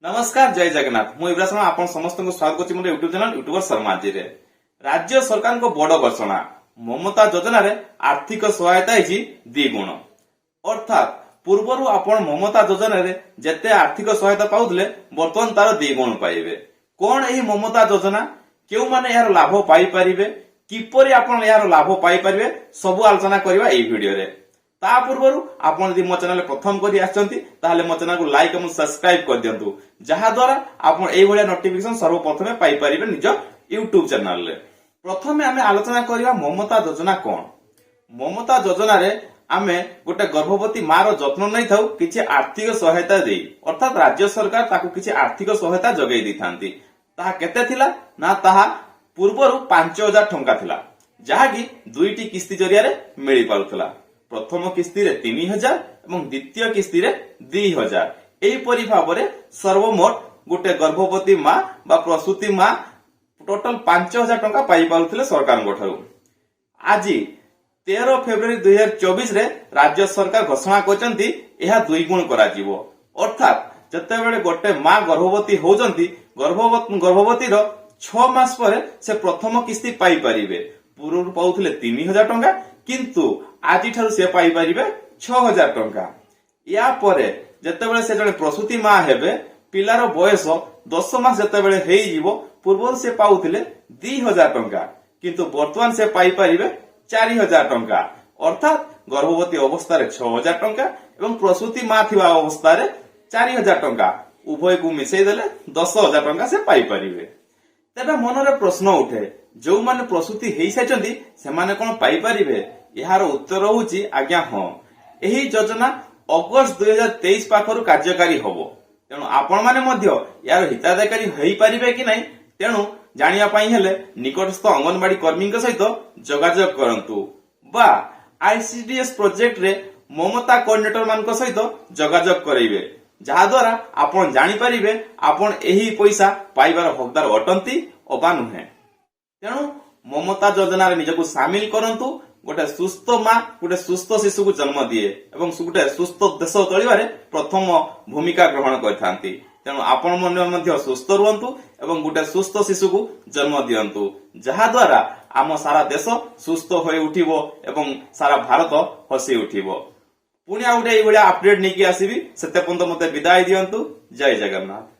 नमस्कार जय जगन्नाथ मु इब्रा शर्मा आपण समस्त को स्वागत करछि मोर YouTube channel YouTuber Sharma ji रे। राज्य सरकार को बड़ घोषणा ममता योजना रे आर्थिक सहायता है द्विगुण अर्थात पूर्वरु आपण ममता योजना रे जेते आर्थिक सहायता पाउतले वर्तमान तार द्विगुण पाइबे। कोन एही ममता योजना केउ माने यार लाभ पाई परिबे किपरि आपण यार लाभ पाई परिबे सब आलोचना करबा एही वीडियो रे। ता पूर्वरु आपण यदि मो चैनल प्रथम करी आछंती ताहाले मो चैनल को लाइक एवं सब्सक्राइब कर दियंतु जहा द्वारा आपण एही भलिया नोटिफिकेशन सर्वप्रथमे पाई परिबे निज यूट्यूब चैनल रे। प्रथमे आमे आलोचना करिवा ममता योजना कोन। ममता योजना रे आमे गोटे गर्भवती मार जत्न नै थाउ किछि आर्थिक सहायता देई अर्थात राज्य सरकार ताकू किछि आर्थिक सहायता जगै दिथांती। ताहा केते थिला ना ताहा पूर्वरु 5000 टंका थिला जहा कि दुईटी किस्ती जरिया रे मिली पारुथला। प्रथम किस्ती रे 3000 एवं द्वितीय किस्ती रे 2000 एही परि भाबरे सर्वमोट गोटे गर्भवती मां बा प्रसूति मां टोटल 5000 टंका पाई पारुथले सरकार गोठारु। आज 13 फेब्रुआरी 2024 रे राज्य सरकार घोषणा करचंती एहा द्विगुण करा जीवो अर्थात जते बेले गोटे मां गर्भवती होजंती गर्भवती रो 6 मास परे से प्रथम किस्ती पाई परिबे। पूर्व पाउथले 3000 टंका किंतु आज ठारू से पाई परिबे 6000 टंका। या परे जते बेले से जने प्रसूति मां हेबे पिलार बयस 10 मास जते बेले हेई जीवो पूर्व से पाउथले 2000 टंका किंतु वर्तमान से पाई परिबे 4000 टंका अर्थात गर्भवती अवस्था रे 6000 टंका एवं प्रसूति मां थिबा अवस्था रे 4000 टंका उभय को मिसई देले 10000 टंका से पाई परिबे। तेबे मनरे प्रश्न उठे जो माने प्रसूति हेई साइचंती से माने कोन पाई परिबे। यार उत्तर होउची आज्ञा हां एही योजना अगस्त 2023 पाखरु कार्यकारी होबो तेनु आपण माने मध्य यार हिताधिकारी हेई परिबे कि नै तेनु जानिया पई हेले निकटस्थ अंगनवाड़ी कर्मी के सहित जोगाजोग करंतु बा आईसीडीएस प्रोजेक्ट रे ममता कोऑर्डिनेटर मान को सहित जोगाजोग करैबे जहा द्वारा आपण जानि परिबे आपण एही पैसा पाइबार हकदार अटंती अबा नुहे। तेनु ममता योजना रे निजको शामिल करंतु गोटे सुस्थ मां गोटे सुस्थ शिशु को जन्म दिए एवं गोटे सुस्थ देश चलिबारे प्रथम भूमिका ग्रहण करथांती। तेणु आपण मध्य सुस्थ रुहंतु एवं गोटे सुस्थ शिशु को जन्म दियंतु जहा द्वारा आम सारा देश सुस्थ होई उठिबो एवं सारा भारत हसी उठिबो। पुणी आ गोटे एई भलिया अपडेट नेकी आसीबी सेते पर्यंत मते विदाय दियंतु। जय जगन्नाथ।